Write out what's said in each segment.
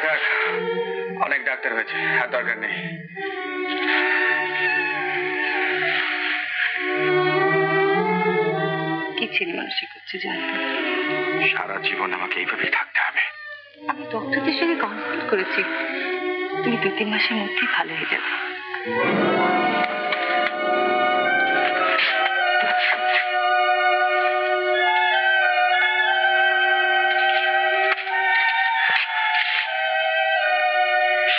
থাক, অনেক ডাক্তার হয়েছে, আর দরকার নেই। কি ছেলে মানুষই করছে জানতো? সারা জীবন আমাকে এইভাবেই থাকতে হবে। আমি ডক্টরদের সঙ্গে কনসাল্ট করেছি, তুমি 2-3 মাসের মধ্যেই ভালো হয়ে যাবে।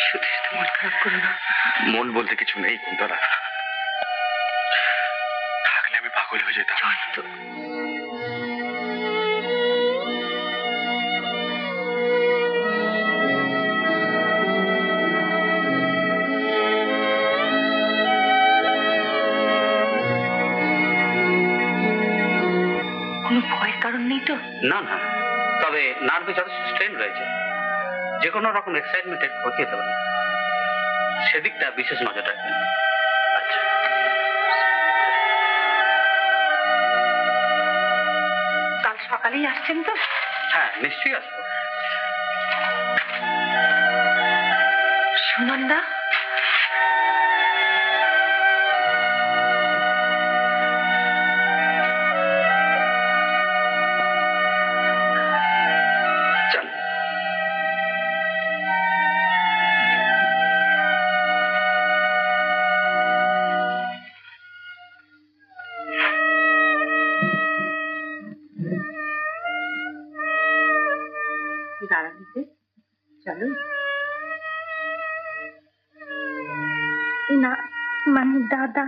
সুধীর, তোমার খারাপ করো না। মন বলতে কিছু নেই কুন্তলা, থাকলে আমি পাগল হয়ে যেতাম। কোনো ভয়ের কারণ নেই তো? না না, তবে নার্ভে যথেষ্ট স্ট্রেন রয়েছে, যে কোনো রকম এক্সাইটমেন্টের ক্ষতি হতে পারে, সেদিকটা বিশেষ নজর রাখবেন। আচ্ছা, কাল সকালেই আসছেন তো? হ্যাঁ নিশ্চয়ই আসবো। সুনন্দা, চল। দাঁড়াতে চলো। না মানে দাদা।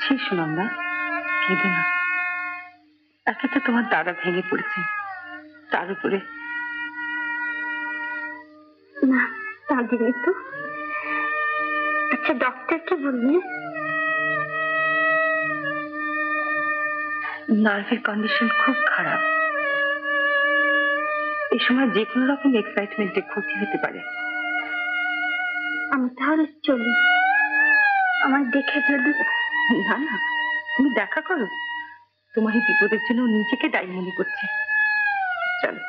ছি সুনন্দা, কেঁদো না। একে তো তোমার দাদা ভেঙে পড়েছে, তার উপরে না কাঁদিনি তো। আচ্ছা ডক্টর কি বললেন? নার্ভের কন্ডিশন খুব খারাপ, এই সময় যে কোনো রকম এক্সাইটমেন্টে ক্ষতি হতে পারে। আমি তাহলে চলি, আমার দেখে যদি। না না, তুমি দেখা করো, তোমার এই বিপদের জন্য ও নিজেকে দায়ী মনে করছে। চলো।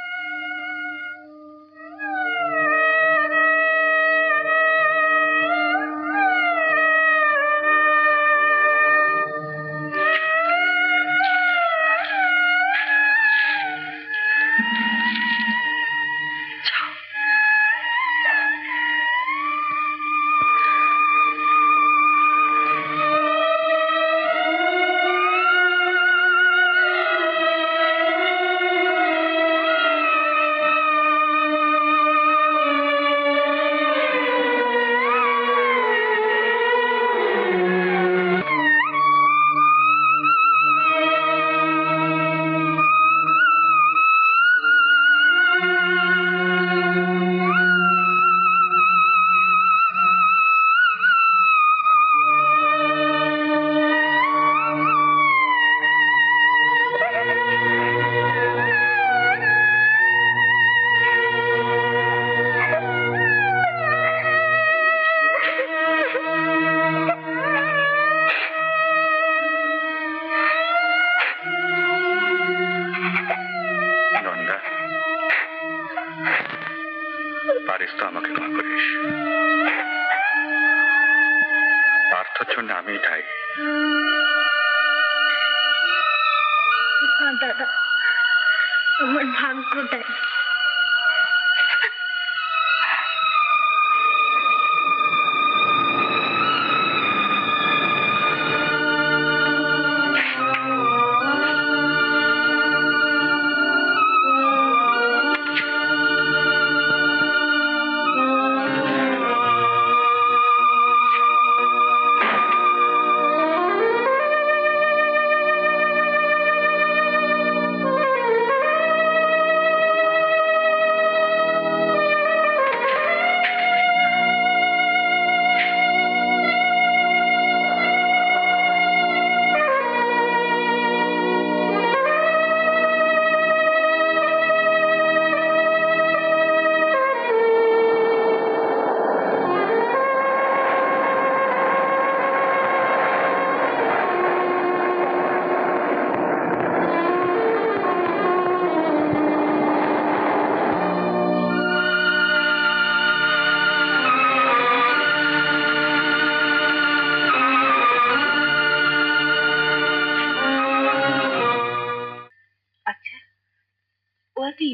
পারিস তো আমাকে ক্ষমা করিস, পার্থর জন্য আমি দায়ী। দাদা আমার ভাগ্য দেয়।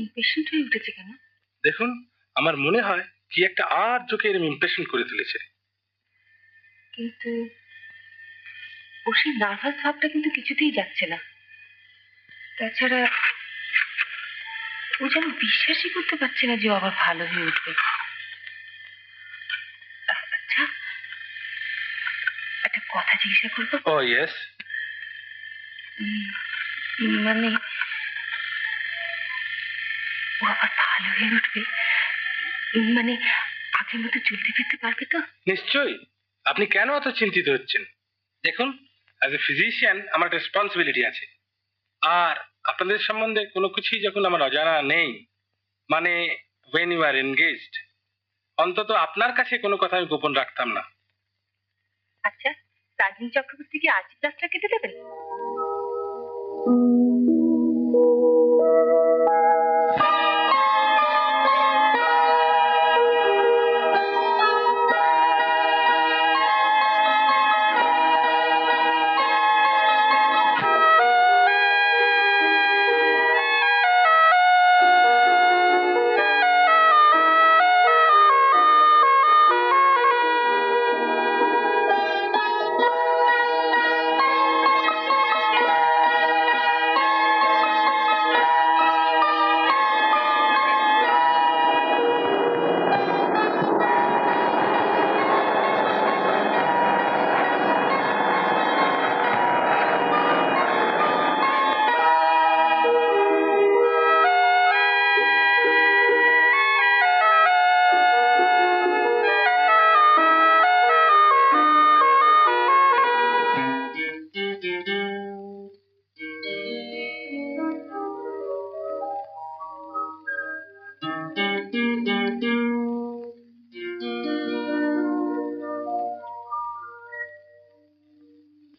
ইমপেশেন্ট হয়ে উঠেছে কেন? দেখুন, আমার মনে হয় কি একটা আর চোখে এরম ইমপ্রেশন করে তুলেছে। কিন্তু ও সেই নার্ভাস ভাবটা কিন্তু কিছুতেই যাচ্ছে না। তাছাড়া ও যেন বিশ্বাসই করতে পারছে না যে ও আবার ভালো হয়ে উঠবে। আচ্ছা, একটা কথা জিজ্ঞাসা করবো? ও ইয়েস। মানে ও আবার ভালো হয়ে উঠবে, মানে আগের মতো চলতে ফিরতে পারবে তো? নিশ্চয়ই। আপনি কেন অত চিন্তিত হচ্ছেন? দেখুন, অ্যাজ এ ফিজিশিয়ান আমার রেসপন্সিবিলিটি আছে। আর আপনাদের সম্বন্ধে কোনো কিছুই যখন আমার অজানা নেই, মানে ওয়েন ইউ আর এনগেজড, অন্তত আপনার কাছে কোনো কথা আমি গোপন রাখতাম না। আচ্ছা, রাজনীতি চক্রবর্তী কি আজ প্লাস্টার কেটে দেবেন?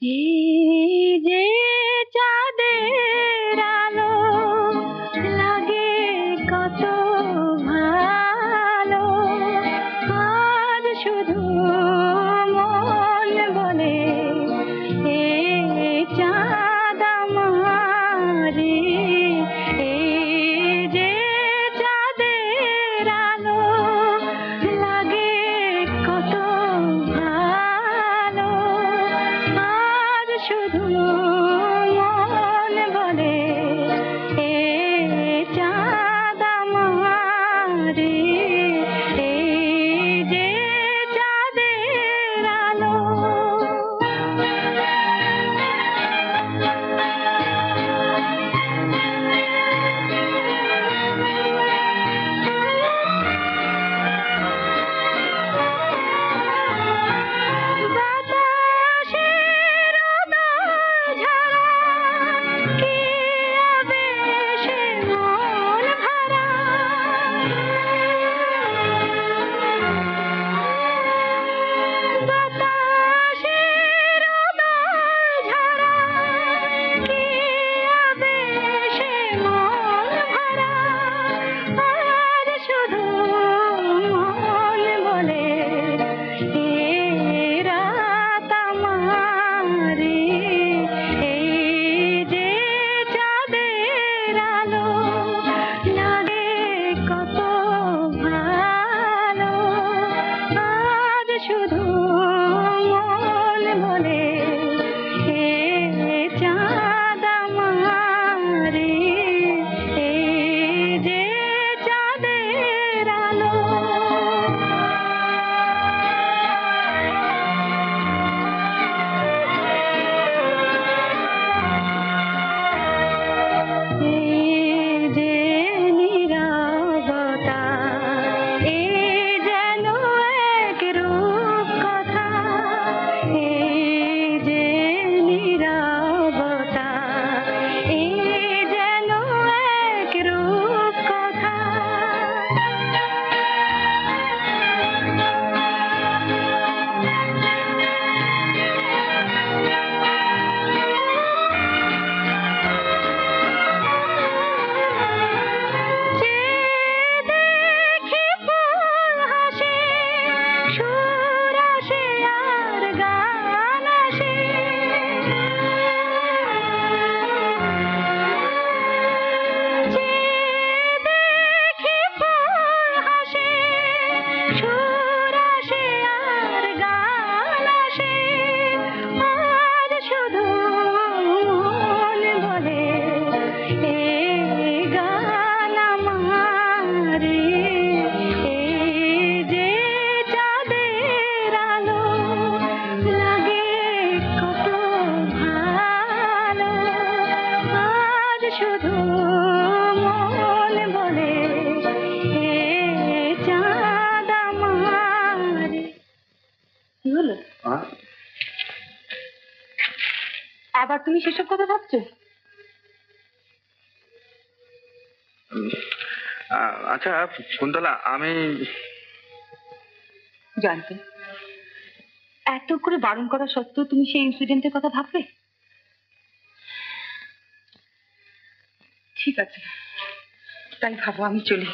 এই যে চাঁদের আলো লাগে কত ভালো, আজ শুধু মন বলে এ চাঁদ আমারে। এই যে চাঁদের আলো লাগে কত ভালো, আজ শুধু মন বলে এ চাঁদ আমারে। এই যে চাঁদের আলো। বাতাসের উদাস ঝাঁকে আবার তুমি সেসব কথা ভাবছো? আচ্ছা কুন্তলা, আমি জানতে এত করে বারণ করা সত্ত্বেও তুমি সেই ইনসিডেন্টের কথা ভাববে? ঠিক আছে, তাই ভাবো, আমি চলি।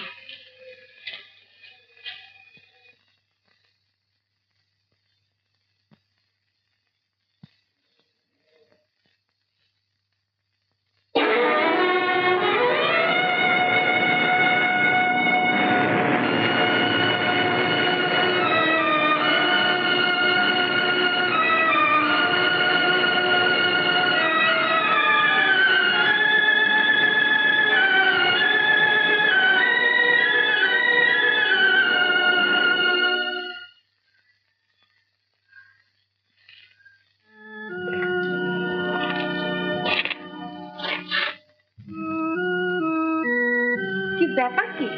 কি ব্যাপার কি?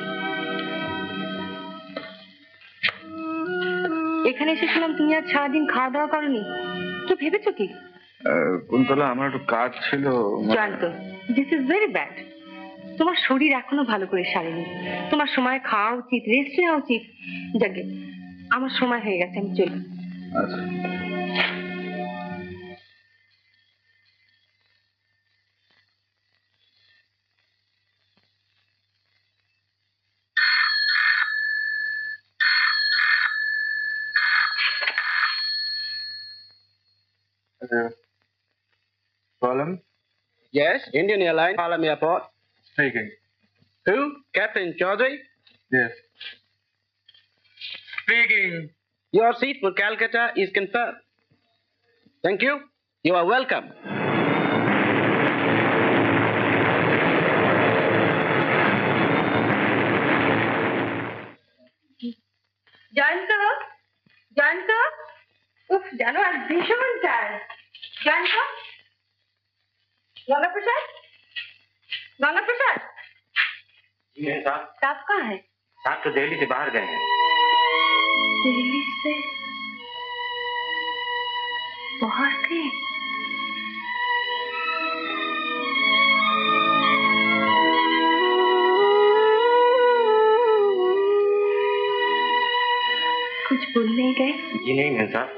এখানে এসে শুনলাম তুমি আজ সারাদিন খাওয়া দাওয়া করনি, কি ভেবেছো কি? কুন্তলা, আমার একটু কাজ ছিল। জানতো, দিস ইজ ভেরি ব্যাড। তোমার শরীর এখনো ভালো করে সারেনি, তোমার সময় খাওয়া উচিত, রেস্ট নেওয়া উচিত। যাকে আমার সময় হয়ে গেছে, আমি চলি। আচ্ছা। Problem? Yes, Indian Airlines, Palam Airport. Speaking. Who? Captain Chaudhary? Yes. Speaking. Your seat for Calcutta is confirmed. Thank you. You are welcome. Jayanta, Jayanta, উফ, জানো আজ ভীষণ টায়ার্ড। জয়ন্ত, गंगाप्रसाद, गंगाप्रसाद, साहब साहब कहाँ है? साहब तो दिल्ली से बाहर गए हैं। दिल्ली से बाहर गए? कुछ बोल नहीं गए? जी नहीं मेम साहब।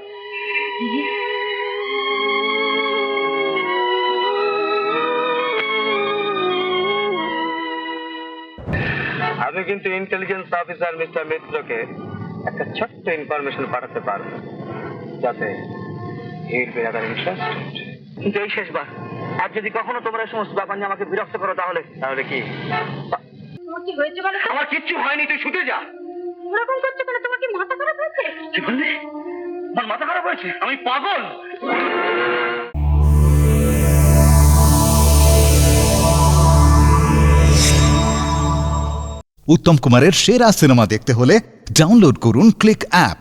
আমি কিন্তু ইন্টেলিজেন্স অফিসার মিস্টার মিত্রকে একটা ছোট্ট ইনফরমেশন পাঠাতে পারবো, যাতে হিল বি রাদার ইন্টারেস্টেড। কিন্তু এই শেষবার, আর যদি কখনো তোমরা এই সমস্ত ব্যাপার নিয়ে আমাকে বিরক্ত করো, তাহলে তাহলে কি? তোমার কি হয়েছে বলো তো? আমার কিচ্ছু হয়নি, তুই শুতে যা। ওরকম করছো কেন? তোমার কি মাথা খারাপ হয়েছে? কি বললি? আমার মাথা খারাপ হয়েছে? আমি পাগল? উত্তম কুমারের সেরা সিনেমা দেখতে হলে ডাউনলোড করুন ক্লিক অ্যাপ।